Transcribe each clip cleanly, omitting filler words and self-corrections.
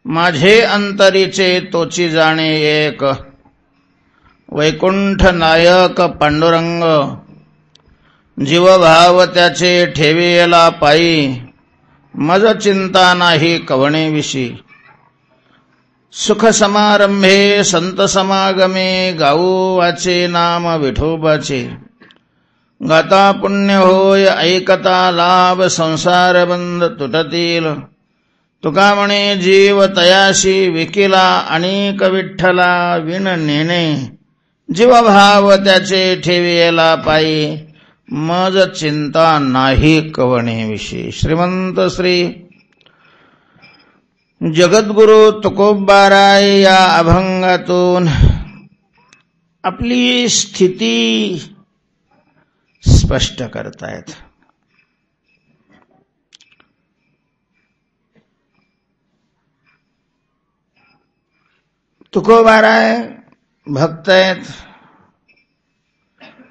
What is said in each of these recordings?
माझे अंतरीचे तोची जाणे एक, वैकुंठ नायक पांडुरंग, जीवभाव त्याचे ठेविला पायी, मज चिंता नाही कवणेविषयी. सुख समारंभे संत समागमे, गाऊ वाचे नाम विठोबाचे. गाता पुण्य होय ऐकता लाभ, संसार बंध तुटतील. तुका म्हणे जीव तयाशी विकिला, अनेक विठ्ठला विण नेणे. जीवभाव त्याचे ठेविला पायी, मज चिंता नाही कवणेविषयी. श्रीमंत श्री जगद्गुरु तुकोबाराय या अभंगातून आपली स्थिती स्पष्ट करतायत. तुकोबाराय भक्त आहेत.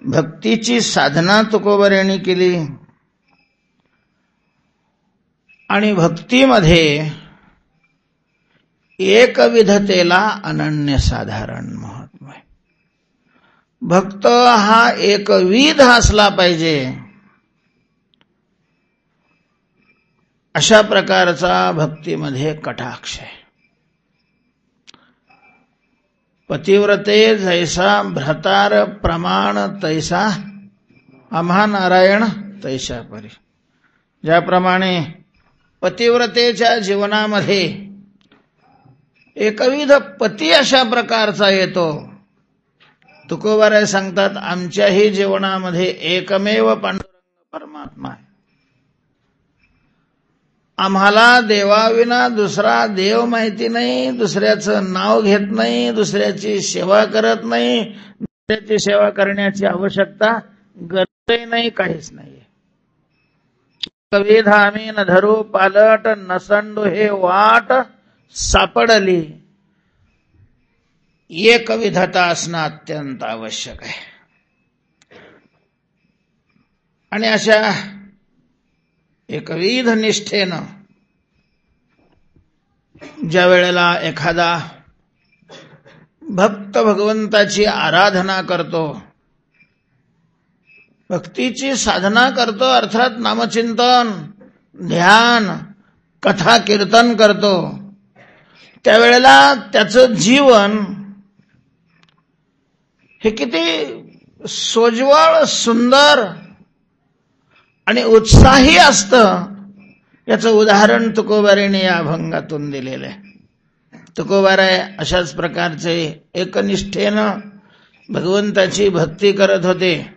भक्तीची साधना तुकोबारायांनी केली आणि भक्तीमध्ये एकविधतेला अनन्यसाधारण महत्व आहे. भक्त हा एकविध असला पाहिजे, अशा प्रकारचा भक्तीमध्ये कटाक्ष आहे. पतिव्रते जैसा भ्रतार प्रमाण तैसा, आम्हा नारायण तैसा परी. ज्याप्रमाणे पतिव्रतेच्या जीवनामध्ये एकविध पती अशा प्रकारचा येतो, तुकोबाराय सांगतात आमच्याही जीवनामध्ये एकमेव पांडुरंग परमात्मा आहे. आम्हाला देवाविना दुसरा देव माहिती नाही, दुसऱ्याचं नाव घेत नाही, दुसऱ्याची सेवा करत नाही, दुसऱ्याची सेवा करण्याची आवश्यकता गरजही नाही, काहीच नाही. कविध आम्ही न धरू पालट, नसंडू हे वाट सापडली. एकविधता असणं अत्यंत आवश्यक आहे. आणि अशा एकविध निष्ठेनं ज्या वेळेला एखादा भक्त भगवंताची आराधना करतो, भक्तीची साधना करतो, अर्थात नामचिंतन, ध्यान, कथा कीर्तन करतो, त्यावेळेला त्याचं जीवन हे किती सोज्वळ, सुंदर आणि उत्साही असतं, याचं उदाहरण तुकोबारायांनी या अभंगातून दिलेलं आहे. तुकोबाराय अशाच प्रकारचे एकनिष्ठेनं भगवंताची भक्ती करत होते.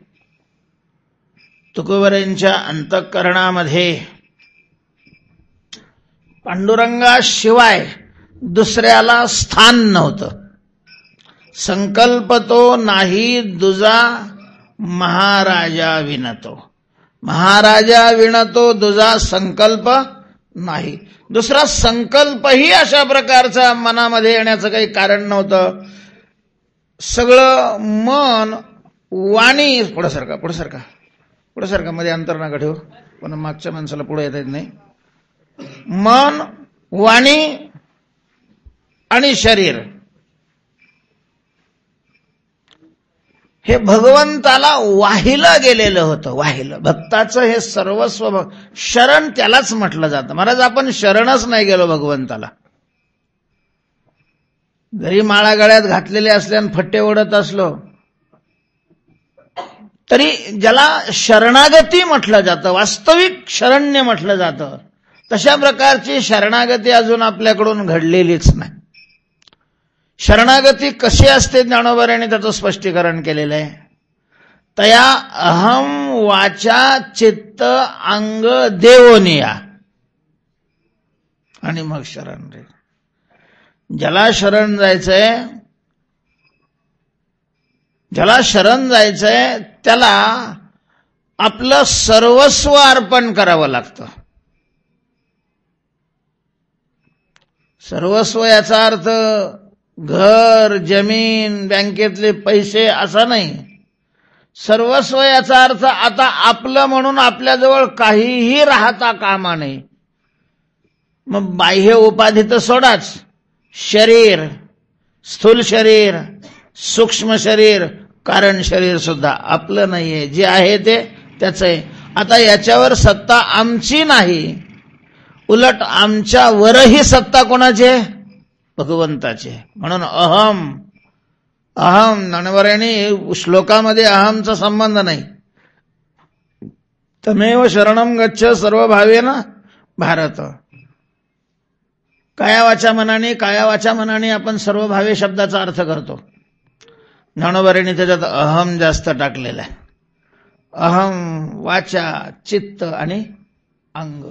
तुकोबारायांच्या अंतःकरणामध्ये पांडुरंगाशिवाय दुसऱ्याला स्थान नव्हतं. संकल्प तो नाही दुजा महाराजा विनतो. महाराजा विणतो दुजा संकल्प नाही. दुसरा संकल्पही अशा प्रकारचा मनामध्ये येण्याचं काही कारण नव्हतं. सगळं मन, वाणी, पुढे सरका मध्ये अंतर नका ठेवू, पण मागच्या माणसाला पुढे येता येत नाही. मन, वाणी आणि शरीर हे भगवंताला वाहिलं गेलेलं होतं. वाहिलं भक्ताचं हे सर्वस्व. शरण त्यालाच म्हटलं जातं. महाराज आपण शरणच नाही गेलो भगवंताला. जरी माळा गळ्यात घातलेले असल्याने फट्टे ओढत असलो तरी ज्याला शरणागती म्हटलं जातं, वास्तविक शरण्य म्हटलं जातं, तशा प्रकारची शरणागती अजून आपल्याकडून घडलेलीच नाही. शरणागती कशी असते ज्ञानोबारायांनी त्याचं स्पष्टीकरण केलेलं आहे. तया अहम वाचा चित्त अंग देवोनिया, आणि मग शरण रे. ज्याला शरण जायचंय त्याला आपलं सर्वस्व अर्पण करावं लागतं. सर्वस्व याचा अर्थ घर, जमीन, बँकेतले पैसे असा नाही. सर्वस्व याचा अर्थ आता आपलं म्हणून आपल्याजवळ काहीही राहता कामा नये. मग बाह्य उपाधी तर सोडाच, शरीर, स्थूल शरीर, सूक्ष्म शरीर, कारण शरीर सुद्धा आपलं नाहीये, जे आहे ते त्याचं आहे. आता याच्यावर सत्ता आमची नाही, उलट आमच्यावरही सत्ता कोणाची आहे? भगवंताची. म्हणून अहम अहम नणवरेणी श्लोकामध्ये अहमचा संबंध नाही. तमेव शरणम गच्छ सर्व भावेन भारत. काया वाचा मनाने आपण सर्व भावे शब्दाचा अर्थ करतो. ज्ञानोबरेने त्याच्यात अहम जास्त टाकलेला आहे. अहम, वाचा, चित्त आणि अंग.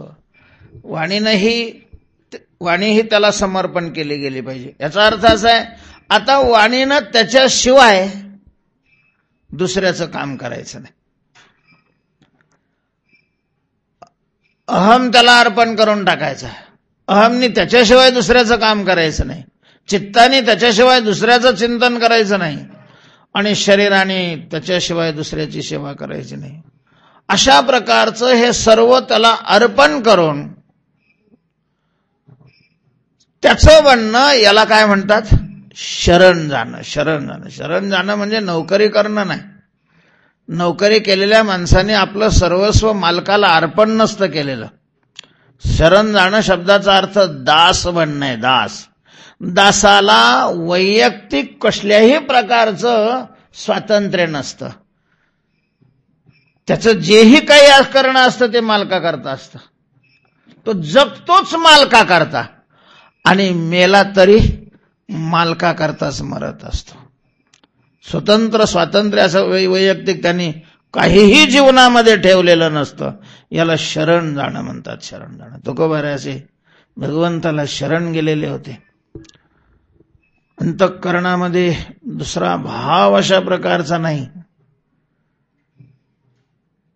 वाणीही त्याला समर्पण केली गेली पाहिजे. याचा अर्थ असा आहे, आता वाणीनं त्याच्याशिवाय दुसऱ्याचं काम करायचं नाही. अहम त्याला अर्पण करून टाकायचा. अहमनी त्याच्याशिवाय दुसऱ्याचं काम करायचं नाही, चित्ताने त्याच्याशिवाय दुसऱ्याचं चिंतन करायचं नाही, आणि शरीराने त्याच्याशिवाय दुसऱ्याची सेवा करायची नाही. अशा प्रकारचं हे सर्व त्याला अर्पण करून त्याचं बनणं, याला काय म्हणतात? शरण जाणं. शरण जाणं म्हणजे नोकरी करणं नाही. नोकरी केलेल्या माणसाने आपलं सर्वस्व मालकाला अर्पण नसतं केलेलं. शरण जाणं शब्दाचा अर्थ दास बनणं आहे. दासाला वैयक्तिक कसल्याही प्रकारचं स्वातंत्र्य नसतं. त्याचं जेही काही करणं असतं ते मालकाकरता असतं. तो जगतोच मालकाकरता, आणि मेला तरी मालकाकरताच मरत असतो. स्वातंत्र्य असं वैयक्तिक त्यांनी काहीही जीवनामध्ये ठेवलेलं नसतं. याला शरण जाणं म्हणतात. शरण जाणं. तुकोबारे असे भगवंताला शरण गेलेले होते. अंतःकरणामध्ये दुसरा भाव अशा प्रकारचा नाही.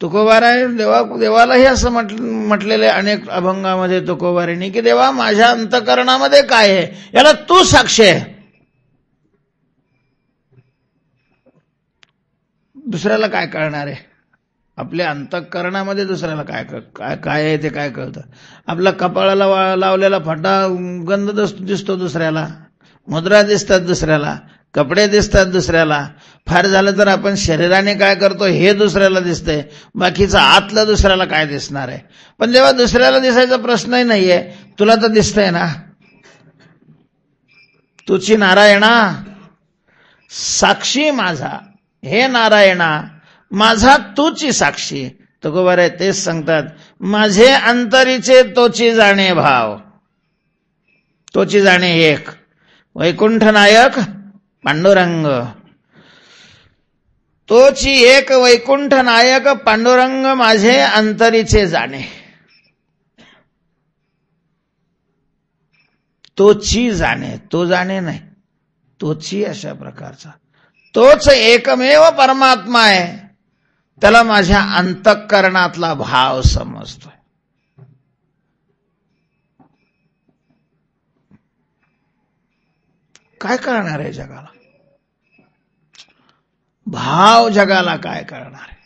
तुकोबाराय देवालाही असं म्हटलेलं आहे अनेक अभंगामध्ये तुकोबारांनी की देवा माझ्या अंतःकरणामध्ये काय आहे याला तू साक्षी आहे. दुसऱ्याला काय कळणार आहे? आपल्या अंतःकरणामध्ये दुसऱ्याला काय आहे ते काय कळतं? आपला कपाळाला लावलेला फटा गंध दिसतो दुसऱ्याला, मुद्रा दिसतात दुसऱ्याला, कपडे दिसतात दुसऱ्याला. फार झालं तर आपण शरीराने काय करतो हे दुसऱ्याला दिसतंय, बाकीचं आतलं दुसऱ्याला काय दिसणार आहे? पण जेव्हा दुसऱ्याला दिसायचा प्रश्नही नाहीये, तुला तर दिसतंय ना. तुची नारायणा साक्षी माझा, हे नारायणा माझा तूची साक्षी. तुकोबार तेच सांगतात, माझे अंतरीचे तोची जाणे भाव, तोची जाणे एक. वैकुंठ नायक पांडुरंग, तोची एक वैकुंठ नायक पांडुरंग माझे अंतरीचे जाणे. तोची जाणे, तो जाणे नाही, तोची अशा प्रकारचा. तोच एकमेव परमात्मा आहे, त्याला माझ्या अंतःकरणातला भाव समजतोय. काय कळणार आहे जगाला? भाव जगाला काय कळणार आहे?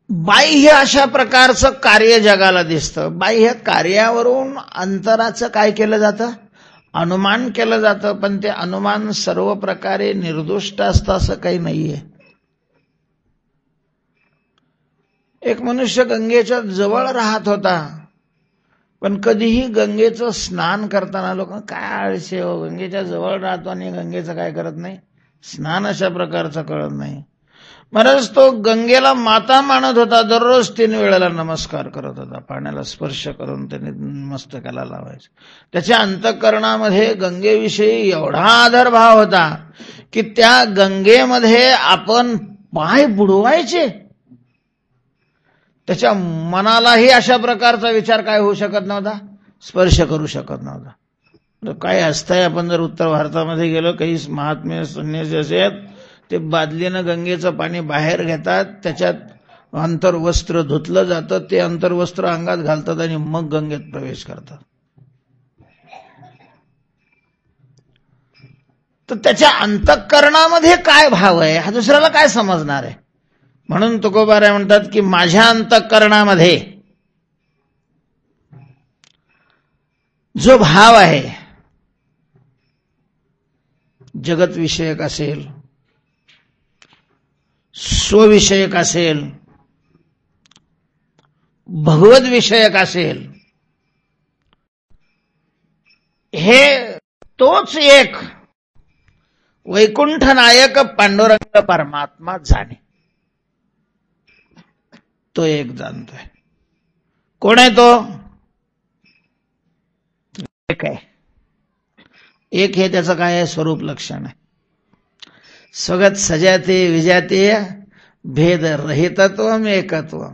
बाह्य अशा प्रकारचं कार्य जगाला दिसतं. बाह्य कार्यावरून अंतराचं काय केलं जातं? अनुमान केलं जातं. पण ते अनुमान सर्व प्रकारे निर्दोष असतं असं काही नाहीये. एक मनुष्य गंगेच्या जवळ राहत होता, पण कधीही गंगेचं स्नान करताना लोक काय आळशी हो, गंगेच्या जवळ राहतो आणि गंगेचं काय करत नाही, स्नान अशा प्रकारचं कळत नाही. महाराज तो गंगेला माता मानत होता, दररोज 3 वेळेला नमस्कार करत होता, पाण्याला स्पर्श करून त्याने मस्तकाला लावायचं. त्याच्या अंतःकरणामध्ये गंगेविषयी एवढा आदरभाव होता की त्या गंगेमध्ये आपण पाय बुडवायचे. त्याच्या मनालाही अशा प्रकारचा विचार काय होऊ शकत नव्हता, स्पर्श करू शकत नव्हता. काय असतंय, आपण जर उत्तर भारतामध्ये गेलो, काही महात्मे संन्यासी असे आहेत, ते बादलीनं गंगेचं पाणी बाहेर घेतात, त्याच्यात अंतर्वस्त्र धुतलं जातं, ते अंतर्वस्त्र अंगात घालतात आणि मग गंगेत प्रवेश करतात. तर त्याच्या अंतःकरणामध्ये काय भाव आहे हा दुसऱ्याला काय समजणार आहे? म्हणून तुकोबाराय म्हणतात की माझ्या अंतःकरणामध्ये जो भाव आहे, जगत विषयक असेल, स्वविषयक असेल, भगवत विषयक असेल, हे तोच एक वैकुंठ नायक पांडुरंग परमात्मा जाणे, तो एक जाणतोय. कोण आहे तो? एक आहे. एक हे त्याचं काय आहे? स्वरूप लक्षण आहे. स्वगत सजाते विजातीय भेद रहितत्व एकत्व.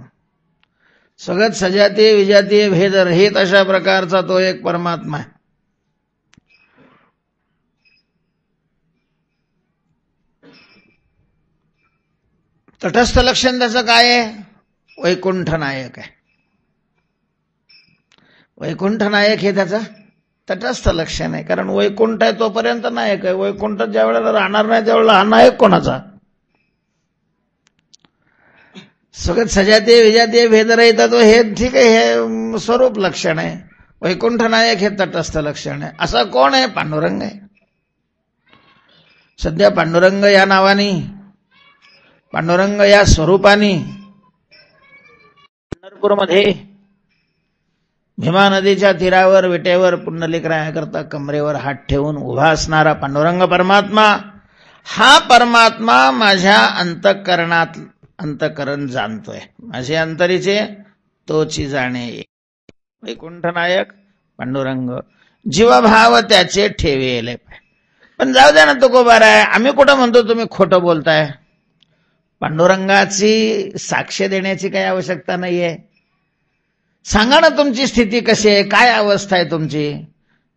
स्वगत सजातीय विजातीय भेद रहित अशा प्रकारचा तो एक परमात्मा आहे. तटस्थ लक्षण त्याचं काय आहे? वैकुंठ नायक आहे. वैकुंठ नायक हे त्याचं तटस्थ लक्षण आहे. कारण वैकुंठ आहे तोपर्यंत नायक आहे. वैकुंठ ज्या वेळेला राहणार नाही त्यावेळेला हा नायक कोणाचा? सगळं सजातीय विजातीय भेदरहित तो हे ठीक आहे, हे स्वरूप लक्षण आहे. वैकुंठ नायक हे तटस्थ लक्षण आहे. असा कोण आहे? पांडुरंग आहे. सध्या पांडुरंग या नावाने, पांडुरंग या स्वरूपाने पंढरपूरमध्ये भीमा नदीच्या तीरावर विटेवर पुंडलिकरायाकरता कमरेवर हात ठेवून उभा असणारा पांडुरंग परमात्मा, हा परमात्मा माझ्या अंतःकरणात अंतःकरण जाणतोय. माझे अंतरीचे तोची जाणे. वैकुंठ नायक पांडुरंग, जीवभाव त्याचे ठेवेले. पण जाऊ द्या ना तुकोबारा आहे, आम्ही कुठं म्हणतो तुम्ही खोटं बोलताय. पांडुरंगाची साक्ष देण्याची काही आवश्यकता नाहीये. सांगा ना तुमची स्थिती कशी आहे, काय अवस्था आहे तुमची.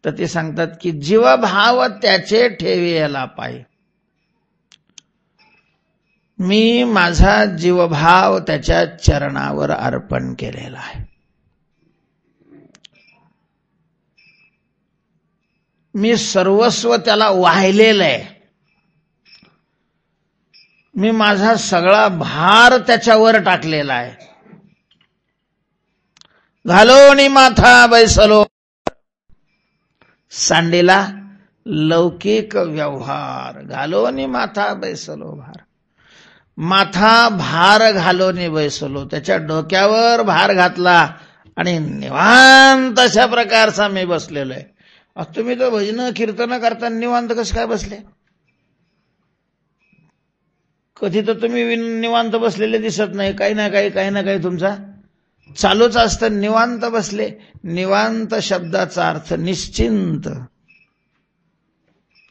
तर ते सांगतात की जीवभाव त्याचे ठेवेला पाय. मी माझा जीवभाव त्याच्या चरणावर अर्पण केलेला आहे. मी सर्वस्व त्याला वाहिलेलं आहे. मी माझा सगळा भार त्याच्यावर टाकलेला आहे. घालोनी माथा बैसलो सांडीला लौकिक व्यवहार. घालोनी माथा बैसलो भार. माथा भार घालोनी बैसलो, त्याच्या डोक्यावर भार घातला आणि निवांत अशा प्रकारचा मी बसलेलो आहे. तुम्ही तर भजन कीर्तन करता निवांत कसं काय बसले? कधी तर तुम्ही निवांत बसलेले दिसत नाही. काही ना काही तुमचा चालूच असतं. निवांत बसले. निवांत शब्दाचा अर्थ निश्चिंत.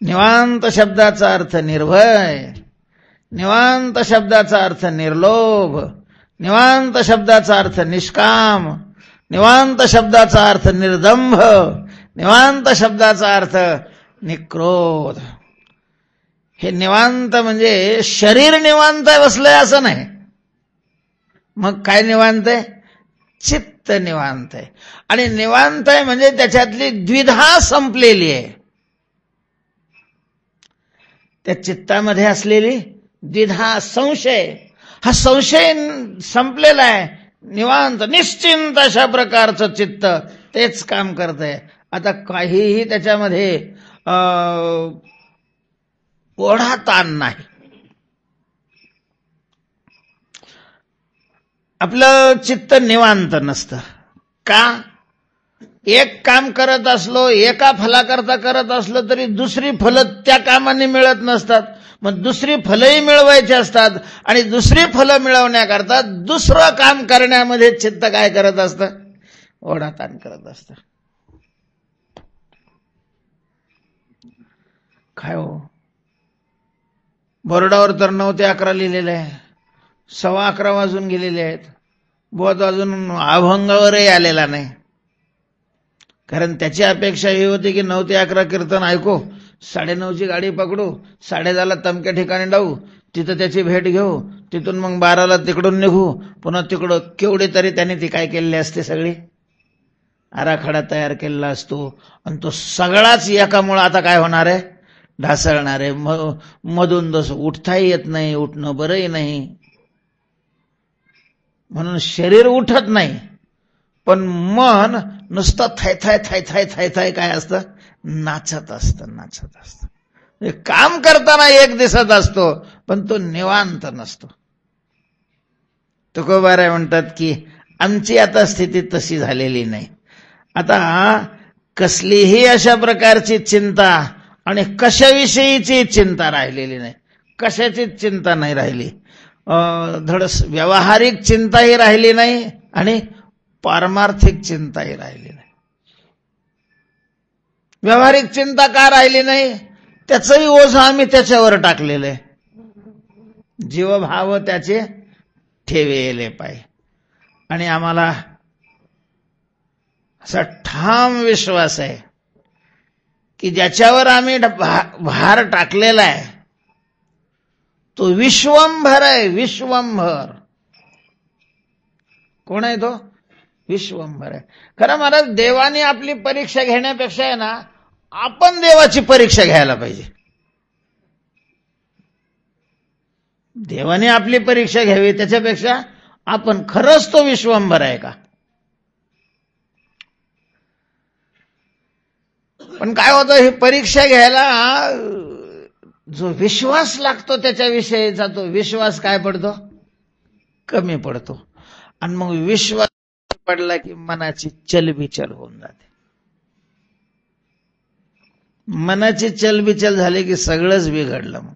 निवांत शब्दाचा अर्थ निर्भय. निवांत शब्दाचा अर्थ निर्लोभ. निवांत शब्दाचा अर्थ निष्काम. निवांत शब्दाचा अर्थ निर्दंभ. निवांत शब्दाचा अर्थ निक्रोध. हे निवांत म्हणजे शरीर निवांत आहे बसलंय असं नाही. मग काय निवांत आहे? चित्त निवांत आहे. आणि निवांत आहे म्हणजे त्याच्यातली द्विधा संपलेली आहे. त्या चित्तामध्ये असलेली द्विधा, संशय, हा संशय संपलेला आहे. निवांत निश्चिंत अशा प्रकारचं चित्त तेच काम करतंय. आता काहीही त्याच्यामध्ये ओढा ताण नाही. आपलं चित्त निवांत नसतं. का? एक काम करत असलो, एका फलाकरता करत असलो तरी दुसरी फलं त्या कामाने मिळत नसतात. मग दुसरी फलंही मिळवायची असतात आणि दुसरी फलं मिळवण्याकरता दुसरं काम करण्यामध्ये चित्त काय करत असतं? ओढाताण करत असतं. काय हो, बोर्डावर तर 9 ते 11 लिहिलेलं आहे. 11:15 वाजून गेलेले आहेत. बहुत अजून अभंगावरही आलेला नाही. कारण त्याची अपेक्षा ही होती की 9 ते 11 कीर्तन ऐकू, 9:30ची गाडी पकडू, 10:30ला तमक्या ठिकाणी जाऊ, तिथं त्याची भेट घेऊ, तिथून मग 12ला तिकडून निघू. पुन्हा तिकडं केवढी तरी त्याने ती काय केलेली असते, सगळी आराखडा तयार केलेला असतो. आणि तो सगळाच एकामुळे आता काय होणार आहे? ढासळणार आहे. मधून जसं उठताही येत नाही, उठणं बरंही नाही. म्हणून शरीर उठत नाही पण मन नुसतं थाय थाय थाय थाय थाय थाय काय असतं, नाचत असतं. काम करताना एक दिसत असतो, पण तो निवांत नसतो. तुकोबाराय म्हणतात की आमची आता स्थिती तशी झालेली नाही. आता कसलीही अशा प्रकारची चिंता आणि कशाविषयीची चिंता राहिलेली नाही. कशाचीच चिंता नाही राहिली. धड व्यावहारिक चिंताही राहिली नाही आणि पारमार्थिक चिंताही राहिली नाही. व्यावहारिक चिंता का राहिली नाही? त्याचंही ओझं आम्ही त्याच्यावर टाकलेलं आहे. जीवभाव त्याचे ठेवेले पाय. आणि आम्हाला असा ठाम विश्वास आहे की ज्याच्यावर आम्ही भार टाकलेला आहे तो विश्वंभर आहे. विश्वंभर कोण आहे तो? विश्वंभर आहे. खरं महाराज, देवाने आपली परीक्षा घेण्यापेक्षा आहे ना, आपण देवाची परीक्षा घ्यायला पाहिजे. देवाने आपली परीक्षा घ्यावी त्याच्यापेक्षा आपण खरंच तो विश्वंभर आहे का? पण काय होतं, ही परीक्षा घ्यायला जो विश्वास लागतो त्याच्याविषयीचा तो विश्वास काय पडतो? कमी पडतो. आणि मग विश्वास पडला की मनाची चलबिचल होऊन जाते. मनाची चलबिचल झाली की सगळंच बिघडलं. मग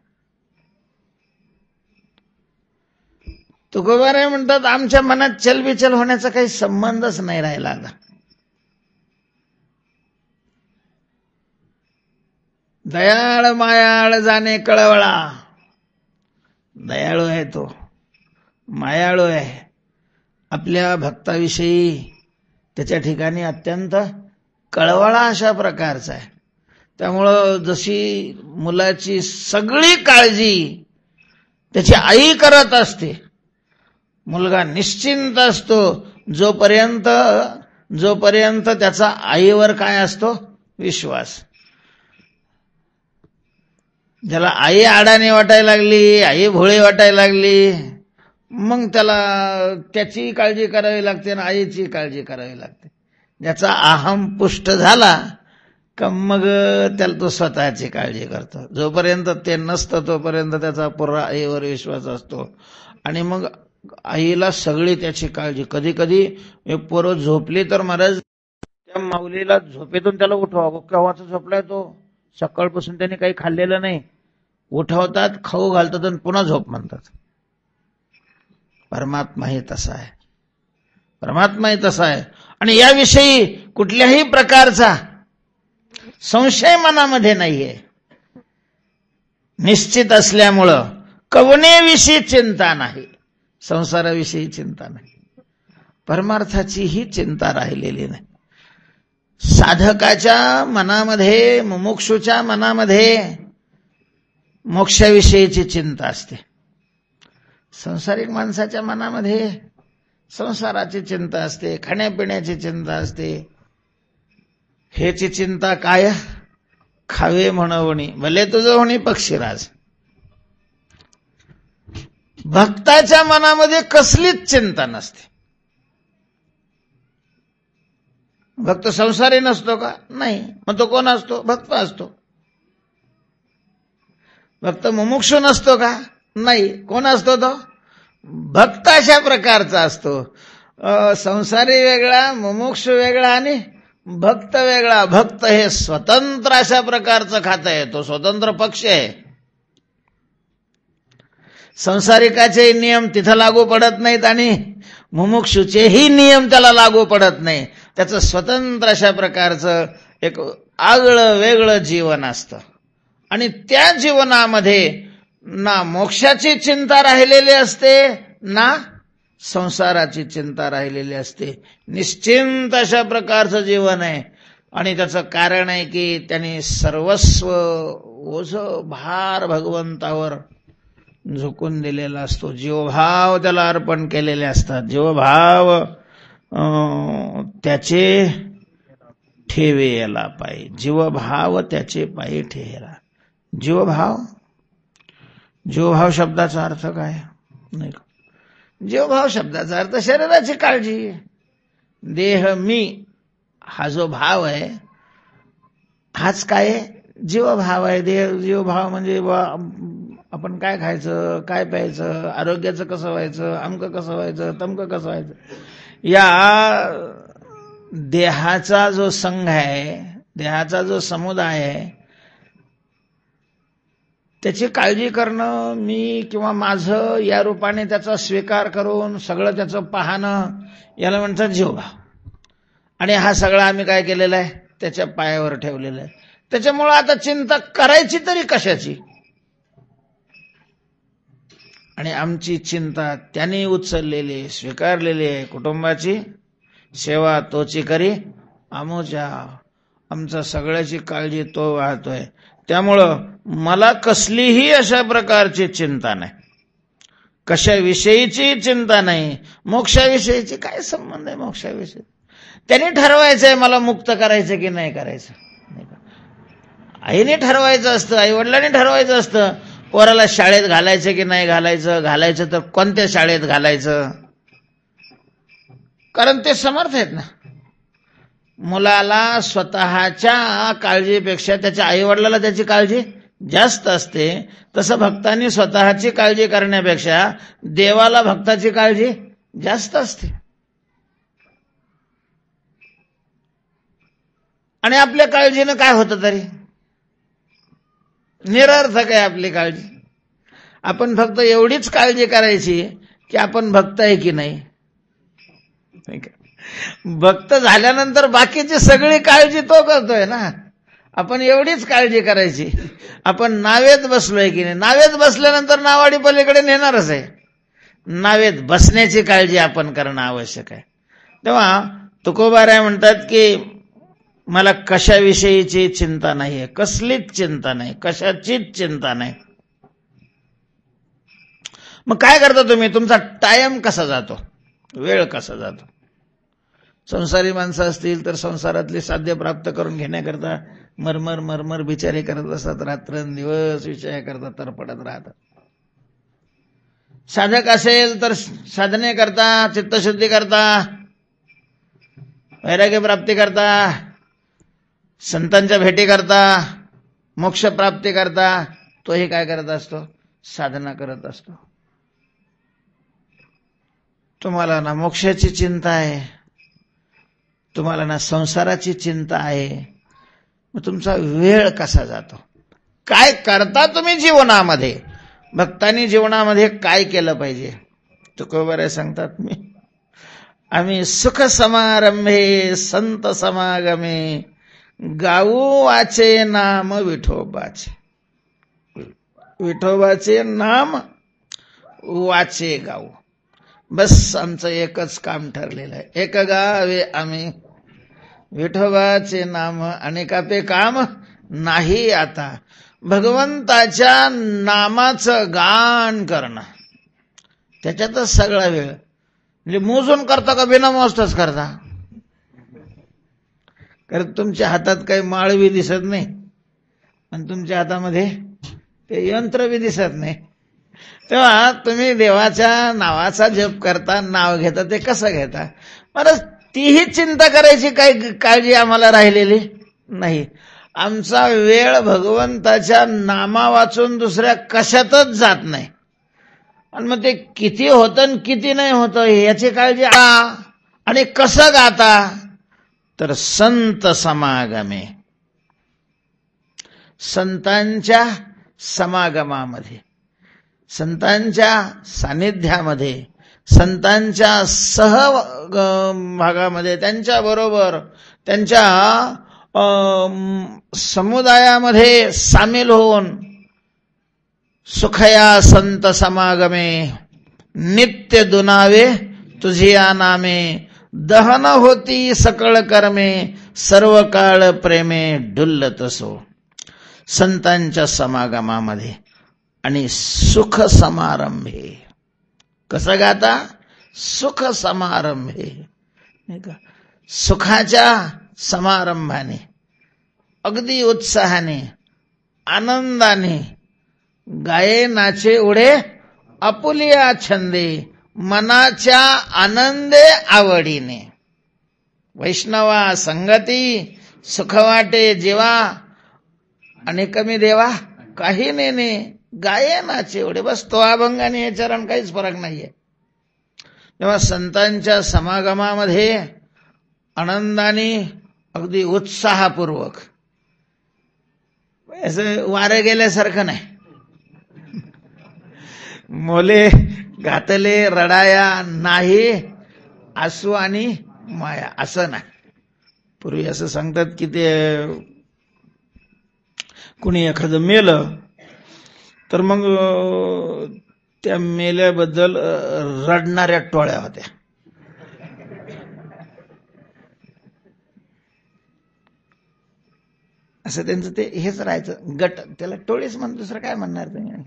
तुकोबाराय म्हणतात आमच्या मनात चलबिचल होण्याचा काही संबंधच नाही राहिला. दयाळ मायाळ जाणे कळवळा. दयाळू आहे तो, मायाळू आहे. आपल्या भक्ताविषयी त्याच्या ठिकाणी अत्यंत कळवळा अशा प्रकारचा आहे. त्यामुळं जशी मुलाची सगळी काळजी त्याची आई करत असते, मुलगा निश्चिंत असतो जोपर्यंत त्याचा आईवर काय असतो? विश्वास. ज्याला आई अडाणी वाटायला लागली, आई भोळी वाटायला लागली, मग त्याला त्याची काळजी करावी लागते आणि आईची काळजी करावी लागते. ज्याचा अहम पुष्ट झाला का मग त्याला तो स्वतःची काळजी करतो. जोपर्यंत ते नसतं तोपर्यंत त्याचा पुरा आईवर विश्वास असतो. आणि मग आईला सगळी त्याची काळजी. कधी कधी पोरं झोपली तर महाराज त्या माऊलीला झोपेतून त्याला उठवा. केव्हाचा झोपलाय तो, सकाळपासून त्याने काही खाल्लेलं नाही. उठवतात, खाऊ घालतात आणि पुन्हा झोप म्हणतात. परमात्माही तसा आहे. परमात्माही तसा आहे. आणि याविषयी कुठल्याही प्रकारचा संशय मनामध्ये नाहीये. निश्चित असल्यामुळं कवनेविषयी चिंता नाही, संसाराविषयी चिंता नाही, परमार्थाचीही चिंता राहिलेली नाही. साधकाच्या मनामध्ये, मुमुक्षूच्या मनामध्ये मोक्षाविषयीची चिंता असते. संसारिक माणसाच्या मनामध्ये संसाराची चिंता असते, खाण्यापिण्याची चिंता असते. हेची चिंता काय? खावे म्हणवणी भले तुझं होणी पक्षीराज. भक्ताच्या मनामध्ये कसलीच चिंता नसते. भक्त संसारी नसतो का? नाही. मग तो कोण असतो? भक्त असतो. भक्त मुमुक्षू नसतो का? नाही. कोण असतो तो? भक्त अशा प्रकारचा असतो. संसारी वेगळा, मुमुक्षू वेगळा आणि भक्त वेगळा. भक्त हे स्वतंत्र अशा प्रकारचं खातं आहे, तो स्वतंत्र पक्ष आहे. संसारिकाचे नियम तिथं लागू पडत नाहीत आणि मुमुक्षूचेही नियम त्याला लागू पडत नाही. त्याचं स्वतंत्र अशा प्रकारचं एक आगळं वेगळं जीवन असतं. आणि त्या जीवनामध्ये ना मोक्षाची चिंता राहिलेली असते ना संसाराची चिंता राहिलेली असते. निश्चिंत अशा प्रकारचं जीवन आहे. आणि त्याचं कारण आहे की त्याने सर्वस्व ओझं भार भगवंतावर झुकून दिलेला असतो. जीवभाव त्याला अर्पण केलेले असतात. जीवभाव त्याचे ठेवेला पायी. जीवभाव त्याचे पायी ठेवेला. जीवभाव शब्दाचा अर्थ काय? नाही, जीवभाव शब्दाचा अर्थ शरीराची काळजी. देह मी हा जो भाव आहे हाच काय जीवभाव आहे. जीवभाव म्हणजे आपण काय खायचं, काय प्यायचं, आरोग्याचं कसं व्हायचं, अमकं कसं व्हायचं, तमकं कसं व्हायचं, या देहाचा जो संघ आहे, देहाचा जो समुदाय आहे, त्याची काळजी करणं मी किंवा माझं या रूपाने त्याचा स्वीकार करून सगळं त्याचं पाहणं याला म्हणतात जीवभाव. आणि हा सगळा आम्ही काय केलेला आहे, त्याच्या पायावर ठेवलेला आहे. त्याच्यामुळं आता चिंता करायची तरी कशाची. आणि आमची चिंता त्याने उचललेली स्वीकारलेली आहे. कुटुंबाची सेवा तोची करी आमोच्या, आमचा सगळ्याची काळजी तो वाहतोय. त्यामुळं मला कसलीही अशा प्रकारची चिंता नाही, कशाविषयीची चिंता नाही. मोक्षाविषयीची काय संबंध आहे मोक्षाविषयी? त्याने ठरवायचंय मला मुक्त करायचं की नाही करायचं. आईने ठरवायचं असतं, आई वडिलांनी ठरवायचं असतं पोराला शाळेत घालायचं की नाही घालायचं, घालायचं तर कोणत्या शाळेत घालायचं, कारण ते समर्थ आहेत ना. मुलाला स्वतःच्या काळजीपेक्षा त्याच्या आईवडिलाला त्याची काळजी जास्त असते. तसं भक्तांनी स्वतःची काळजी करण्यापेक्षा देवाला भक्ताची काळजी जास्त असते. आणि आपल्या काळजीनं काय होतं तरी निरर्थक आहे आपली काळजी. आपण फक्त एवढीच काळजी करायची की आपण भक्त आहे की नाही. भक्त झाल्यानंतर बाकीची सगळी काळजी तो करतोय ना. आपण एवढीच काळजी करायची आपण नावेत बसलोय की नाही. नावेत बसल्यानंतर नावाडी पलीकडे नेणारच आहे. नावेत बसण्याची काळजी आपण करणं आवश्यक आहे. तेव्हा तुकोबाराय म्हणतात की मला कशाविषयीची चिंता नाहीये, कसलीच चिंता नाही, कशाचीच चिंता नाही. मग काय करता तुम्ही? तुमचा टाइम कसा जातो, वेळ कसा जातो? संसारी माणसं असतील तर संसारातली साध्य प्राप्त करून घेण्याकरता मरमर मरमर बिचारे करत असतात, रात्रंदिवस विषयाकरता तरपडत राहतात. साधक असेल तर साधने करता, चित्तशुद्धी करता, वैराग्य प्राप्ती करता, संतांच्या भेटी करता, मोक्ष प्राप्ती करता, तोही काय करत असतो? साधना करत असतो. तुम्हाला ना मोक्षाची चिंता आहे, तुम्हाला ना संसाराची चिंता आहे. मग तुमचा वेळ कसा जातो? काय करता तुम्ही जीवनामध्ये? भक्तांनी जीवनामध्ये काय केलं पाहिजे? तुकोबाराय सांगतात, आम्ही सुख समारंभे संत समागमे गाऊ वाचे नाम विठोबाचे. विठोबाचे नाम वाचे गाऊ. बस आमचं एकच काम ठरलेलं आहे. एक गावे आम्ही विठोबाचे नाम, अनेकापे काम नाही आता. भगवंताच्या नामाचं गान करणं, त्याच्यातच सगळा वेळ. म्हणजे मोजून करता का बिना मोजताच करता? कारण तुमच्या हातात काही माळ बी दिसत नाही आणि तुमच्या हातामध्ये ते यंत्र बी दिसत नाही. तेव्हा तुम्ही देवाच्या नावाचा जप करता, नाव घेता, ते कसं घेता? मला तीही चिंता करायची काही काळजी आम्हाला राहिलेली नाही. आमचा वेळ भगवंताच्या नामा वाचून दुसऱ्या कशातच जात नाही. आणि मग ते किती होतं आणि किती नाही होतं याची काळजी. आणि कसं गाता? तर संत समागमे, संतांच्या समागमामध्ये, संतांच्या सानिध्यामध्ये, संतांच्या सहभागामध्ये, त्यांच्या बरोबर त्यांच्या समुदायामध्ये सामील होऊन सुखया संत समागमे नित्य दुनावे तुझिया नामे दहन होती सकळ कर्मे सर्व काळ प्रेमे डुल्लत सो. संतांच्या समागमामध्ये आणि सुख समारंभे. कसं गाता? सुख समारंभे. सुखाच्या समारंभाने, अगदी उत्साहाने, आनंदाने गाये नाचे उडे आपुलिया छंदे, मनाच्या आनंदे आवडीने. वैष्णवा संगती सुख वाटे जीवा आणि कमी देवा काही नेणे गायनाचे एवढे बस तो अभंग आणि हे चरण काहीच फरक नाहीये. तेव्हा संतांच्या समागमामध्ये आनंदाने अगदी उत्साहपूर्वक असं वारं गेल्यासारखं नाही. मोले घातले रडाया नाही आसू आणि माया असं नाही. पूर्वी असं सांगतात की ते कुणी एखादं मेलं तर मग त्या मेल्याबद्दल रडणाऱ्या टोळ्या होत्या. असं त्यांचं ते हेच राहायचं गट, त्याला टोळीच म्हणतो, दुसरं काय म्हणणार तुम्ही.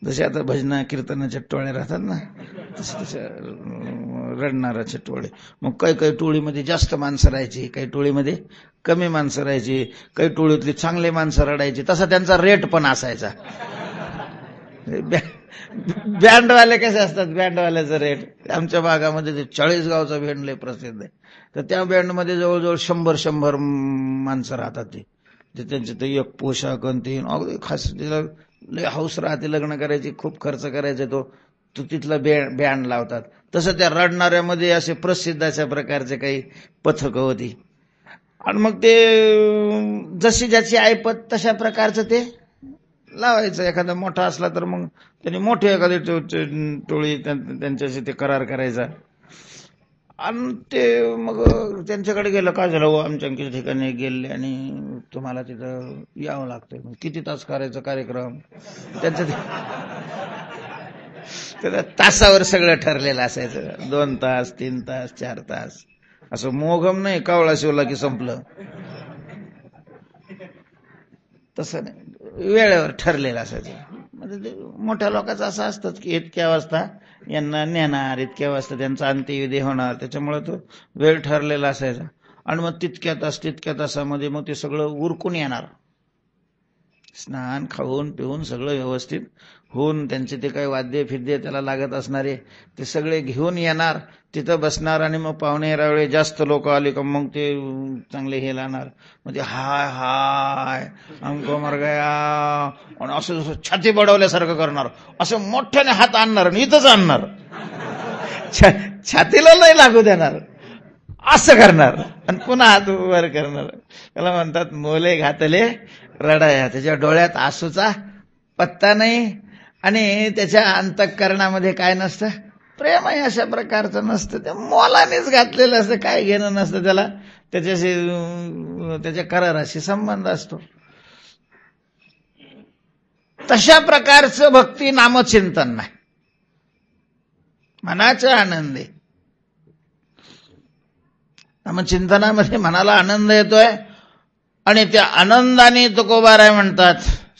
जसे आता भजना कीर्तनाच्या टोळ्या राहतात ना, तसे रडणाराचे टोळे. मग काही टोळीमध्ये जास्त माणसं राहायची, काही टोळीमध्ये कमी माणसं राहायची, काही टोळीतली चांगले माणसं रडायची. तसा त्यांचा रेट पण असायचा. बँडवाले कसे असतात, बँडवाल्याचा रेट आमच्या भागामध्ये ते 40 गावचा बँड लय प्रसिद्ध आहे. तर त्या बँडमध्ये जवळजवळ 100 माणसं राहतात. ते त्यांचे ते एक पोशाख आणि अगदी खास तिला लय हौस राहते लग्न करायची, खूप खर्च करायचा तो तिथला बँड लावतात. तसं त्या रडणाऱ्यामध्ये असे प्रसिद्ध अशा प्रकारचे काही पथकं होती. आणि मग ते जशी ज्याची ऐपत तशा प्रकारचं ते लावायचं. एखादा मोठा असला तर मग त्यांनी मोठी एखादी टोळी त्यांच्याशी ते करार करायचा. आणि ते मग त्यांच्याकडे गेलं, काय झालं हो आमच्या ठिकाणी गेले आणि तुम्हाला तिथं यावं लागतं. किती तास करायचं कार्यक्रम त्यांचं, त्याला तासावर सगळं ठरलेलं असायचं. 2 तास 3 तास 4 तास असं मोघम नाही कावळा शिवला की संपलं, तसं नाही, वेळेवर ठरलेलं असायचं. म्हणजे मोठ्या लोकांचं असं असतं की इतक्या वाजता यांना नेणार, इतक्या वाजता त्यांचा अंत्यविधी होणार, त्याच्यामुळे तो वेळ ठरलेला असायचा. आणि मग तितक्या तासामध्ये मग ते सगळं उरकून येणार, स्नान खाऊन पिऊन सगळं व्यवस्थित होऊन त्यांचे ते काही वाद्य फिद्य त्याला लागत असणारे ते सगळे घेऊन येणार, तिथं बसणार. आणि मग पाहुणे वेळे जास्त लोक आले का मग ते चांगले हे लावणार. म्हणजे हाय हाय हमको मर गया, आणि असं छाती बडवल्यासारखं करणार, असं मोठ्याने हात आणणार आणि इथंच आणणार, छातीला नाही लागू देणार, असं करणार आणि पुन्हा हात वर करणार. त्याला म्हणतात मोले घातले रडाया. त्याच्या डोळ्यात आसूचा पत्ता नाही आणि त्याच्या अंतःकरणामध्ये काय नसतं, प्रेम आहे अशा प्रकारचं नसतं. ते मोलानेच घातलेलं असतं, काय घेणं नसतं त्याला, त्याच्याशी त्याच्या कराराशी संबंध असतो. तशा प्रकारचं भक्ती नामचिंतन नाही, मनाचा आनंद आहे. नामचिंतनामध्ये मनाला आनंद येतोय आणि त्या आनंदाने तुकोबाराय म्हणतात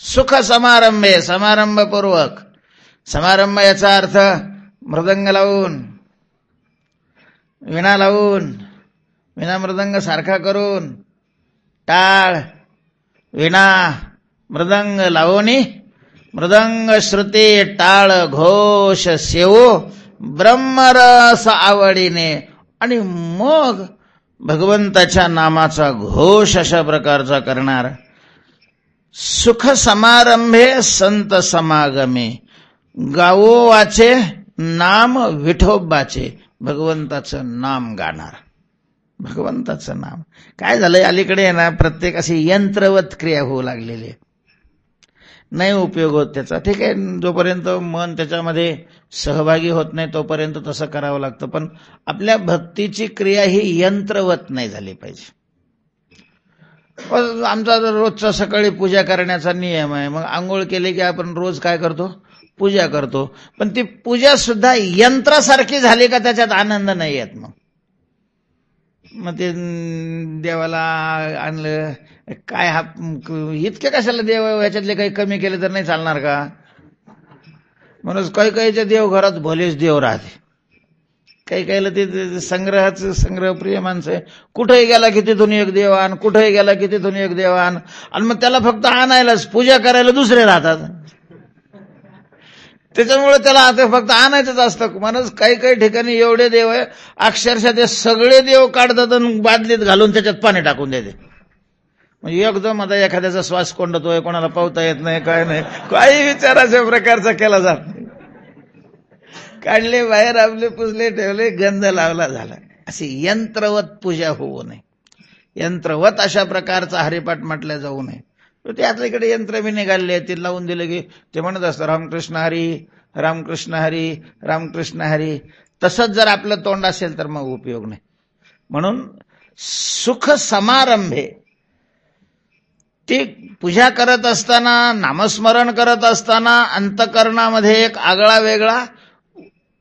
सुख समारंभे, समारंभपूर्वक. समारंभ याचा अर्थ मृदंग लावून, विणा लावून, विणा मृदंग सारखा करून, टाळ विणा मृदंग लावणी, मृदंग श्रुती टाळ घोष सेवो ब्रह्मरस आवडीने, आणि मग भगवंताच्या नामाचा घोष अशा प्रकारचा करणार. सुख समारंभे संत समागमे, गावो वाचे नाम विठोबाचे, भगवंताचं नाम गाणार. भगवंताचं नाम काय झालंय अलीकडे आहे ना, प्रत्येक अशी यंत्रवत क्रिया होऊ लागलेली, नाही उपयोग होत त्याचा. ठीक आहे, जोपर्यंत मन त्याच्यामध्ये सहभागी होत नाही तोपर्यंत तसं करावं लागतं, पण आपल्या भक्तीची क्रिया ही यंत्रवत नाही झाली पाहिजे. आमचा रोजचा सकाळी पूजा करण्याचा नियम आहे, मग आंघोळ केली की आपण रोज काय करतो, पूजा करतो. पण ती पूजा सुद्धा यंत्रासारखी झाली का त्याच्यात आनंद नाही येत. मग ते देवाला आणलं काय, हा इतके कशाला देव, याच्यातले काही कमी केले तर नाही चालणार का. म्हणून काहीच्या देवघरात भलेच देव राहते, काहीला ते संग्रहप्रिय माणसं आहे. कुठेही गेला की तिथून एक देवान, कुठेही गेला की तिथून एक देवान, आणि मग त्याला फक्त आणायलाच, पूजा करायला दुसरे राहतात. त्याच्यामुळे त्याला आता फक्त आणायचंच असतं. माणूस काही काही ठिकाणी एवढे देव आहे, अक्षरशः ते सगळे देव काढतात आणि बादलीत घालून त्याच्यात पाणी टाकून देते. म्हणजे एकदम आता एखाद्याचा श्वास कोंडतोय, कोणाला पावता येत नाही, काय नाही, काही विचाराच्या प्रकारचा केला जात नाही. काढले बाहेर, आपले पुसले, ठेवले, गंध लावला, झाला. अशी यंत्रवत पूजा होऊ नये. यंत्रवत अशा प्रकारचा हरिपाठ म्हटल्या जाऊ नये. त्यातल्या इकडे यंत्र बी निघाले, ते लावून दिले की ते म्हणत असतं रामकृष्ण हरी, रामकृष्ण हरी, रामकृष्ण हरी. तसंच जर आपलं तोंड असेल तर मग उपयोग नाही. म्हणून सुख समारंभे, ती पूजा करत असताना, नामस्मरण करत असताना अंतकरणामध्ये एक आगळा वेगळा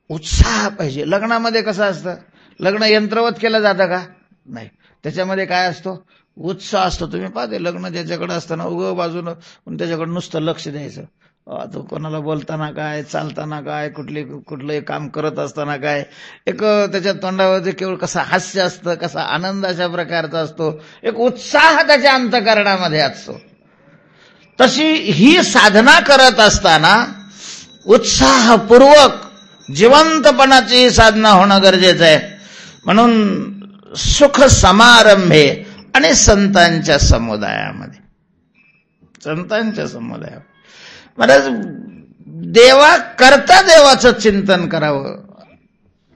उत्साह पाहिजे. लग्नामध्ये कसं असतं, लग्न यंत्रवत केलं जातं का? नाही. त्याच्यामध्ये काय असतो? उत्साह असतो. तुम्ही पाहते लग्न ज्याच्याकडे असताना उगं बाजूनं त्याच्याकडे नुसतं लक्ष द्यायचं. तो कोणाला बोलताना काय, चालताना काय, कुठलंही काम करत असताना काय, एक त्याच्या तोंडावर केवळ कसा हास्य असतं, कसा आनंद अशा प्रकारचा असतो, एक उत्साह त्याच्या अंतकरणामध्ये असतो. तशी ही साधना करत असताना उत्साहपूर्वक जिवंतपणाची साधना होणं गरजेचं आहे. म्हणून सुख समारंभे आणि संतांच्या समुदायामध्ये, संतांच्या समुदायात महाराज देवा करता देवाचं चिंतन करावं.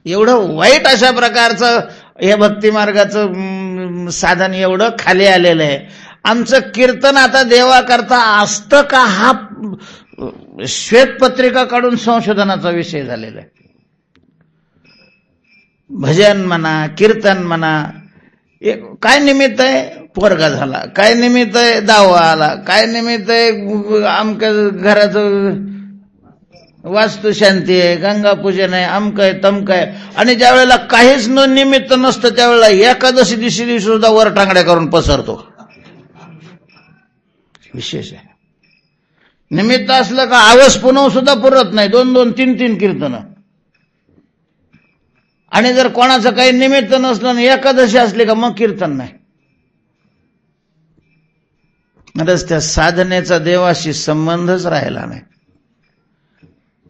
एवढं वाईट अशा प्रकारचं हे भक्ती मार्गाचं साधन एवढं खाली आलेलं आहे. आमचं कीर्तन आता देवा करता असतं का, हा श्वेतपत्रिका काढून संशोधनाचा विषय झालेला आहे. भजन म्हणा, कीर्तन म्हणा, काय निमित्त आहे? पोरगा झाला. काय निमित्त आहे? दावा आला. काय निमित्त आहे? आमच्या घराचं वास्तुशांती आहे, गंगापूजन आहे, अमक आहे, तमक आहे. आणि ज्या वेळेला काहीच निमित्त नसतं त्यावेळेला एकादशी दिवशी सुद्धा वर टांगड्या करून पसरतो. विशेष आहे. निमित्त असलं का आवस पुनव सुद्धा पुरत नाही, 2-2, 3-3 कीर्तन. आणि जर कोणाचं काही निमित्त नसलं आणि एकादशी असली का मग कीर्तन नाही. म्हणूनच त्या साधनेचा देवाशी संबंधच राहिला नाही.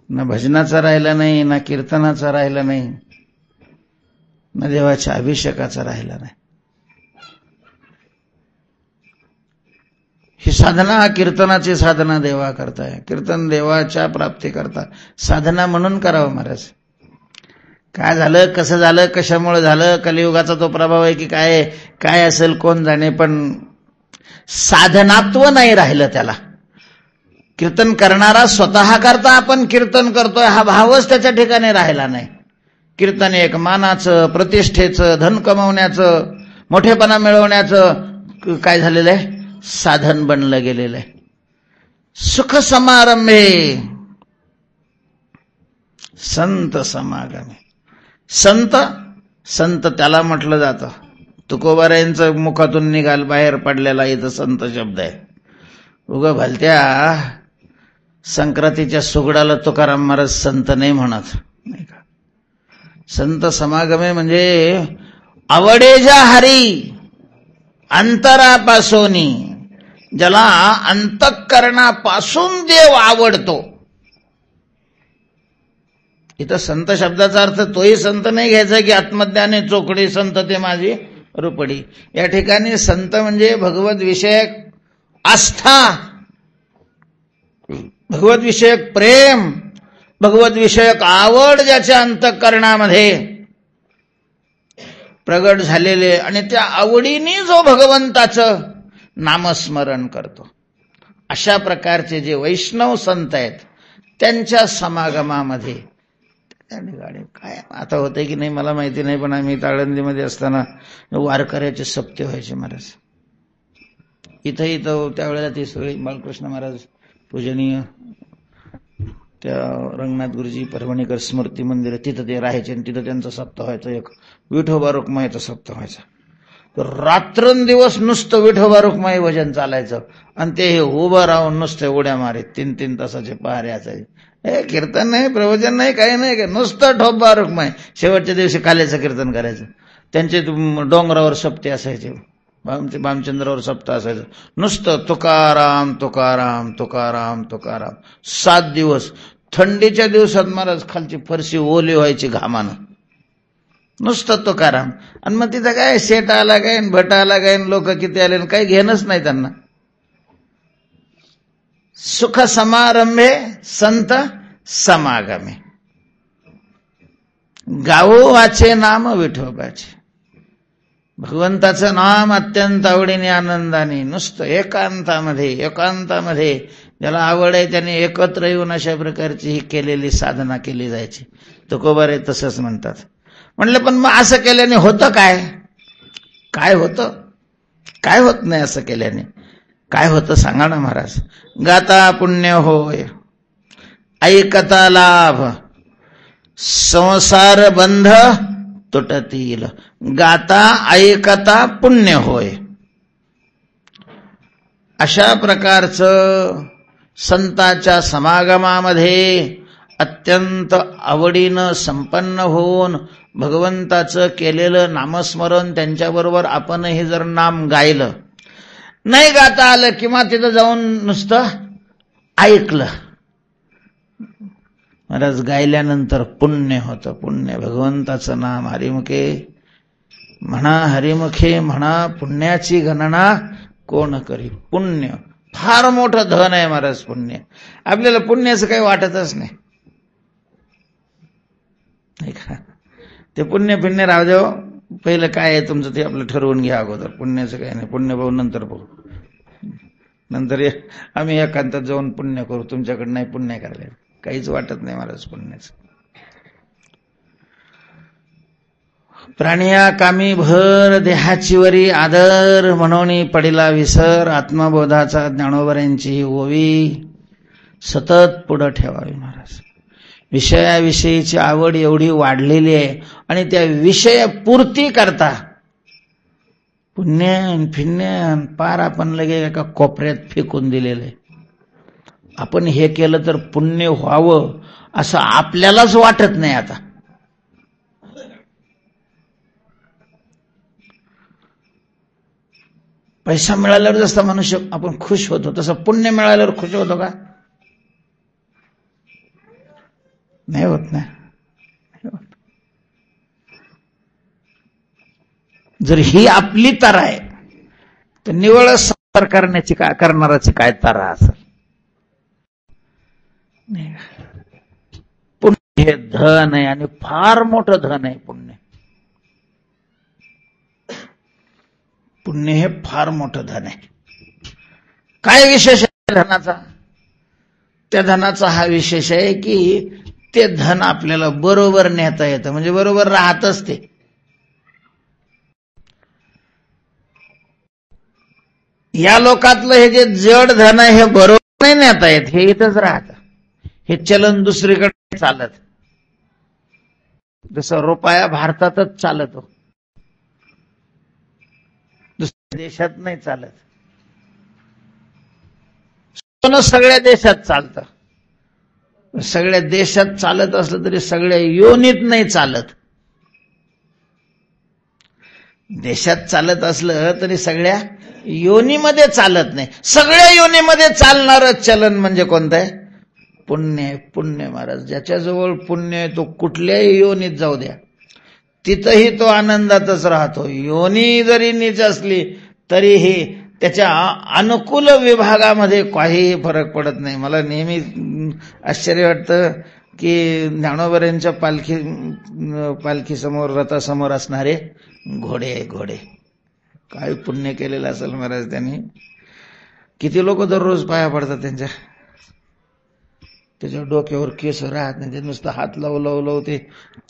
ना भजनाचा राहिला नाही, ना कीर्तनाचा राहिला नाही, ना देवाच्या अभिषेकाचा राहिला नाही. ही साधना, कीर्तनाची साधना देवा करताय. कीर्तन देवाच्या प्राप्ती करता साधना म्हणून करावं महाराज. काय झालं, कसं झालं, कशामुळे झालं, कलियुगाचा तो प्रभाव आहे की काय, काय असेल कोण जाणे, पण साधनात्व नाही राहिलं त्याला. कीर्तन करणारा स्वतः करता आपण कीर्तन करतोय हा भावच त्याच्या ठिकाणी राहिला नाही. कीर्तन एक मानाचं, प्रतिष्ठेचं, धन कमवण्याचं, मोठेपणा मिळवण्याचं काय झालेलं आहे? साधन बनलं गेलेलं आहे. सुख समारंभे संत समागमे. संत, संत त्याला म्हटलं जातं. तुकोबारायांचं मुखातून निघाल बाहेर पडलेला इथं संत शब्द आहे. उगा भलत्या संक्रांतीच्या सुगडाला तुकाराम महाराज संत नाही म्हणत, नाही का. संत समागमे म्हणजे आवडेजा हरी अंतरापासोनी, ज्याला अंतःकरणापासून देव आवडतो. इथं संत शब्दाचा अर्थ तोही संत नाही घ्यायचा की आत्मज्ञाने चोकडी संत ते माझी रुपडी. या ठिकाणी संत म्हणजे भगवत विषयक आस्था, भगवत विषयक प्रेम, भगवत विषयक आवड ज्याच्या अंतःकरणामध्ये प्रगट झालेले आणि त्या आवडीने जो भगवंताचं नामस्मरण करतो, अशा प्रकारचे जे वैष्णव संत आहेत त्यांच्या समागमामध्ये काय आता होते की नाही मला माहिती नाही, पण आम्ही ताळंदीमध्ये असताना वारकऱ्याचे सप्ते व्हायचे महाराज. इथं त्यावेळेला ती सगळी बाळकृष्ण महाराज पूजनीय त्या रंगनाथ गुरुजी परभणीकर स्मृती मंदिर तिथं ते राहायचे आणि तिथं त्यांचा सप्ताह व्हायचा. एक विठोबा रुक्माईचा सप्ताह व्हायचा. तर रात्रंदिवस नुसतं विठोबा रुक्माई भजन चालायचं आणि ते उभं राहून नुसते उड्या मारे 3-3 तासाचे पहारे असायचे. हे कीर्तन नाही, प्रवचन नाही, काही नाही, नुसतं ठोबा रुक्माई. शेवटच्या दिवशी काल्याचं कीर्तन करायचं. त्यांचे डोंगरावर सप्ते असायचे, भामचंद्रावर सप्ताह असायचं. नुसतं तुकाराम तुकाराम तुकाराम तुकाराम 7 दिवस. थंडीच्या दिवसात महाराज खालची फरशी ओली व्हायची घामानं, नुसतं तुकाराम. आणि मग तिथं काय शेट आला काय भट आला काय लोक किती आले काही घेणंच नाही त्यांना. सुख समारंभे संत समागमे, गावो वाचे नाम विठोबाचे. भगवंताचं नाम अत्यंत आवडीने आनंदाने नुसतं एकांतामध्ये ज्याला आवड आहे त्याने एकत्र येऊन अशा प्रकारची ही केलेली साधना केली जायची. तुकोबारे तसंच म्हणतात. म्हणलं पण मग असं केल्याने होतं काय? काय होतं? काय होत नाही असं केल्याने. काय होतं सांगा ना महाराज. गाता पुण्य होय, ऐकता लाभ, संसार बंध तुटतील. गाता ऐकता पुण्य होय. अशा प्रकारचं संतांच्या समागमामध्ये अत्यंत आवडीनं संपन्न होऊन भगवंताचं केलेलं नामस्मरण त्यांच्याबरोबर आपणही जर नाम गायलं, नाही गाता आलं किंवा तिथं जाऊन नुसतं ऐकलं, महाराज गायल्यानंतर पुण्य होतं. पुण्य भगवंताचं नाम हरिमुखे म्हणा पुण्याची गणना कोण करी. पुण्य फार मोठं धन आहे महाराज. पुण्य आपल्याला पुण्याचं काही वाटतच नाही का. ते पुण्य राहू द्या. पहिलं काय आहे तुमचं ते आपलं ठरवून घ्या अगोदर. पुण्याचं काही नाही. पुण्य भाऊ नंतर पाहू. नंतर आम्ही एकांतात जाऊन पुण्य करू. तुमच्याकडे नाही पुण्य करायला काहीच वाटत नाही महाराज पुण्याचं. प्राणिया कामी भर देहाची वरी आदर म्हणून पडिला विसर. आत्मबोधाचा ज्ञानोबऱ्यांची ओवी सतत पुढं ठेवावी महाराज. विषयाविषयीची आवड एवढी वाढलेली आहे आणि त्या विषयपूर्ती करता पुण्य पार आपण लगे एका कोपऱ्यात फेकून दिलेलं आहे. आपण हे केलं तर पुण्य व्हावं असं आपल्यालाच वाटत नाही आता. पैसा मिळाल्यावर जसं मनुष्य आपण खुश होतो तसं पुण्य मिळाल्यावर खुश होतो का? नाही होत ना. जर ही आपली तरा आहे तर निवळ संसार करणाराची काय तरा असेल. पुण्य हे धन आहे आणि फार मोठं धन आहे. पुण्य हे फार मोठं धन आहे. काय विशेष आहे धनाचा? त्या धनाचा हा विशेष आहे की ते धन आपल्याला बरोबर नेता येतं. म्हणजे बरोबर राहतच ते. या लोकातलं हे जे जड धन आहे हे बरोबर नाही नेता येत. हे इथंच राहतं. हे चलन दुसरीकडे चालत. जसं रुपया भारतातच चालतो, दुसऱ्या देशात नाही चालत. सोनं सगळ्या देशात चालतं. सगळ्या देशात चालत असलं तरी सगळ्या योनीत नाही चालत. देशात चालत असलं तरी सगळ्या योनीमध्ये चालत नाही. सगळ्या योनीमध्ये चालणारं चलन म्हणजे कोणतं आहे? पुण्य. पुण्य महाराज. ज्याच्याजवळ पुण्य आहे तो कुठल्याही योनीत जाऊ द्या, तिथंही तो आनंदातच राहतो. योनी जरी नीच असली तरीही त्याच्या अनुकूल विभागामध्ये काहीही फरक पडत नाही. मला नेहमी आश्चर्य वाटतं की ज्ञानोबऱ्यांच्या पालखीसमोर रथासमोर असणारे घोडे काय पुण्य केलेलं असेल महाराज त्यांनी. किती लोक दररोज पाया पडतात त्याच्या डोक्यावर केस राहत नाही. ते नुसतं हात लावू ते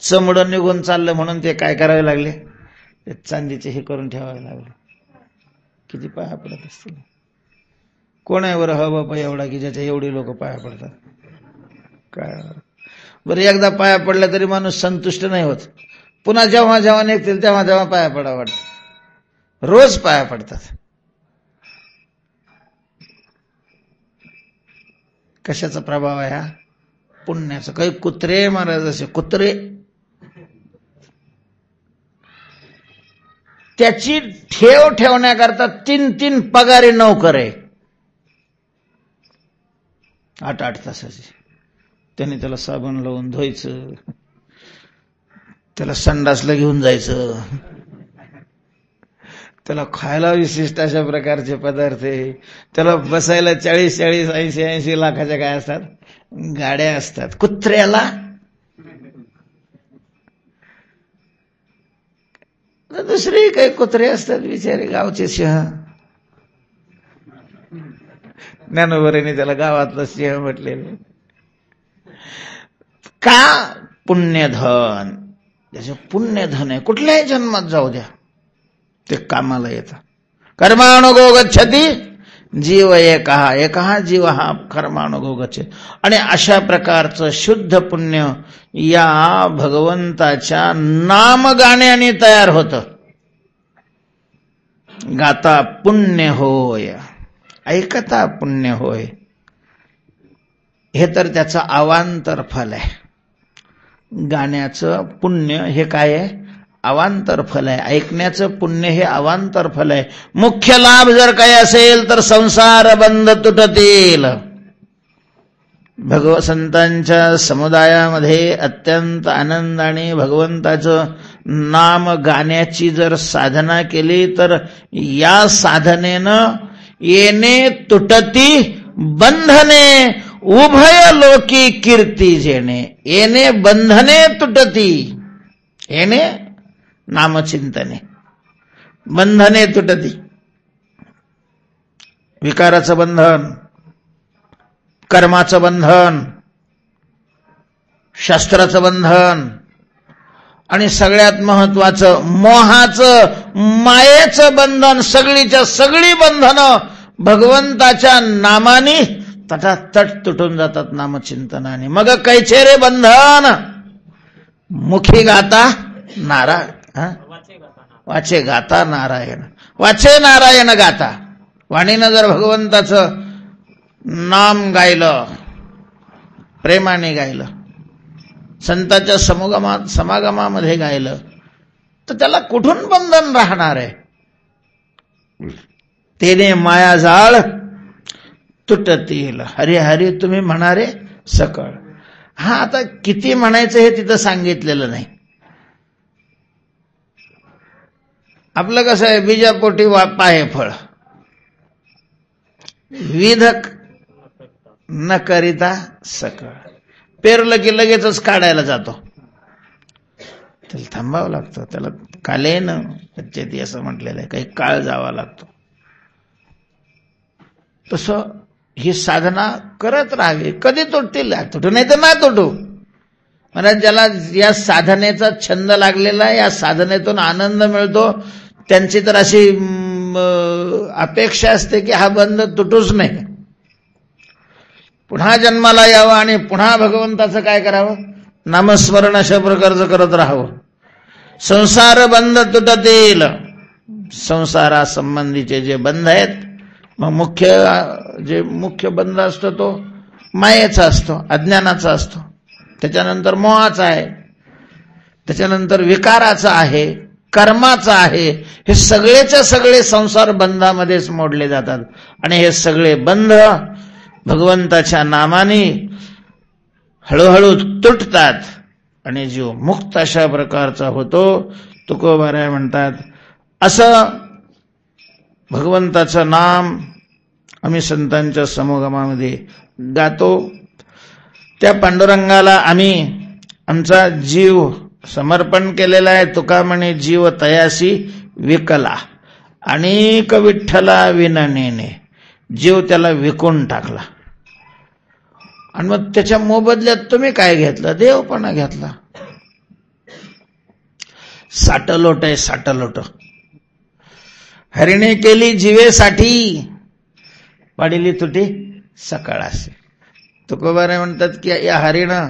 चमडं निघून चाललं म्हणून ते काय करावे लागले? ते चांदीचे हे करून ठेवावे लागले. किती पाया पडत असतील. कोण आहे बरं हा बाबा एवढा की ज्याच्या एवढी लोक पाया पडतात? काय बरं, एकदा पाया पडला तरी माणूस संतुष्ट नाही होत. पुन्हा जेव्हा जेव्हा निघतील तेव्हा पाया पडावं वाटतं. रोज पाया पडतात. कशाचा प्रभाव आहे हा? पुण्याचा. काही कुत्रे महाराज असे कुत्रे त्याची ठेव ठेवण्याकरता 3 पगारी नोकर आहे. 8 तासाची. त्याने त्याला साबण लावून धुवायचं, त्याला संडासला घेऊन जायचं, त्याला खायला विशिष्ट अशा प्रकारचे पदार्थ आहे, त्याला बसायला 40, 80 लाखाच्या काय असतात गाड्या असतात. कुत्र्याला दुसरे काही कुत्रे असतात बिचारे गावचे सिंह. ज्ञानोबरेने त्याला गावातलं सिंह म्हटलेले. का? पुण्यधन. त्याचं पुण्यधन आहे, कुठल्याही जन्मात जाऊ द्या ते कामाला येतं. कर्मानुगो गच्छति जीव एकहा, एकहा जीव हा कर्मानुगो गच्छति. आणि अशा प्रकारचं शुद्ध पुण्य या भगवंताच्या नाम गाण्याने तयार होतं. गाता पुण्य होय, ऐकता पुण्य होय. हे तर त्याचं अवांतर फल आहे. गाण्याचं पुण्य हे काय आहे? अवांतर फल आहे. ऐकण्याचं पुण्य हे अवांतर फल आहे. मुख्य लाभ जर काही असेल तर संसार बंध तुटतील. भगवंतांच्या समुदायामध्ये अत्यंत आनंदाने भगवंताचं नाम गाण्याची जर साधना केली तर या साधनेनं येणे तुटती बंधने, उभय लोकी कीर्ती जेणे. येणे बंधने तुटती, येणे नामचिंतने, बंधने तुटती. विकाराचं बंधन, कर्माचं बंधन, शास्त्राचं बंधन आणि सगळ्यात महत्वाचं मोहाचं, मायेचं बंधन. सगळीच्या सगळी बंधनं भगवंताच्या नामाने तटातट तुटून जातात नामचिंतनाने. मग कैचे रे बंधन? मुखी गाता नारायण, वाचे गाता नारायण, वाचे नारायण गाता. वाणीनं जर भगवंताचं नाम गायलं, प्रेमाने गायलं, संतांच्या समागमामध्ये गायलं, तर त्याला कुठून बंधन राहणार आहे? तेने मायाजाळ तुटतील. हरी हरी तुम्ही म्हणारे सकळ. हा, आता किती म्हणायचं हे तिथं सांगितलेलं नाही. आपलं कसं आहे, बीजापोटी पाहे फळ, विधक न करिता सकळ. पेरलं की लगेचच काढायला जातो, त्याला थांबावं लागतं. त्याला कालेन गच्छति असं म्हटलेलं आहे, काही काळ जावा लागतो. तसं ही साधना करत राहावी. कधी तुटतील? तुटू नाही तर नाही तुटू. मला ज्याला या साधनेचा छंद लागलेला आहे, या साधनेतून आनंद मिळतो, त्यांची तर अशी अपेक्षा असते की हा बंध तुटूच नाही. पुन्हा जन्माला यावं आणि पुन्हा भगवंताचं काय करावं? नामस्मरण अशा प्रकारचं करत राहावं. संसार बंध तुटतील. संसारासंबंधीचे जे बंध आहेत, मग जे मुख्य बंध असतो तो मायेचा असतो, अज्ञानाचा असतो. त्याच्यानंतर मोहाचा आहे, त्याच्यानंतर विकाराचा आहे, कर्माचा आहे. हे सगळेच्या सगळे संसार बंधामध्येच मोडले जातात. आणि हे सगळे बंध भगवंताच्या नामाने हळूहळू तुटतात आणि जीव मुक्त अशा प्रकारचा होतो. तुकोबाराय म्हणतात, असं भगवंताचं नाम आम्ही संतांच्या समूगमामध्ये गातो. त्या पांडुरंगाला आम्ही आमचा जीव समर्पण केलेला आहे. तुका म्हणे जीव तयासी विकला, अनेक विठ्ठला विननेने. जीव त्याला विकून टाकला. आणि मग त्याच्या मोबदल्यात तुम्ही काय घेतलं? देवपणा घेतला. साटलोट आहे, साटलोट. हरिणे केली जीवेसाठी, पाडिली तुटी सकाळाशी. तुकोबाराय म्हणतात की या हरिणं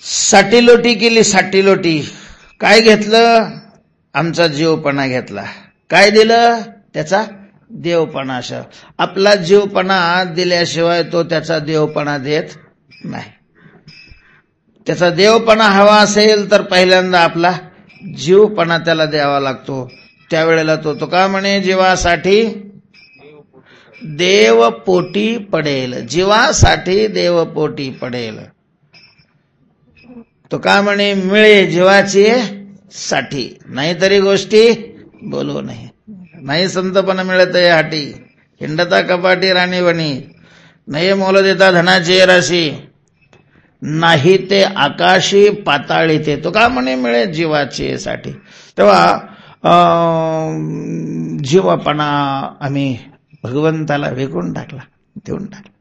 साटीलोटी केली, साटीलोटी. काय घेतलं? आमचा जीवपणा घेतला. काय दिलं? त्याचा देवपणा. अशा आपला जीवपणा दिल्याशिवाय तो त्याचा देवपणा देत नाही. त्याचा देवपणा हवा असेल तर पहिल्यांदा आपला जीवपणा त्याला द्यावा लागतो. त्यावेळेला तो तुका म्हणे जीवासाठी देव पोटी पडेल, जीवासाठी देव पोटी पडेल. तो का म्हणे मिळे जीवाची साठी, नाहीतरी गोष्टी बोलू नये. नाही संतपण मिळत हाटी, हिंडता कपाटी राणी बनी. नाही मोल देता धनाची राशी, नाही ते आकाशी पाताळी ते. तो का म्हणे मिळे जीवाची साठी. तेव्हा जीवपणा आम्ही भगवंताला विकून टाकला, देऊन टाकला.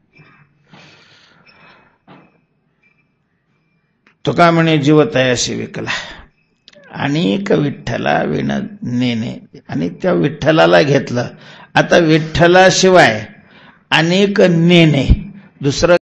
तो का म्हणे जीव तयाशी विकला, अनेक विठ्ठला विण नेणे. आणि त्या विठ्ठलाला घेतलं. आता विठ्ठलाशिवाय अनेक नेणे, दुसरं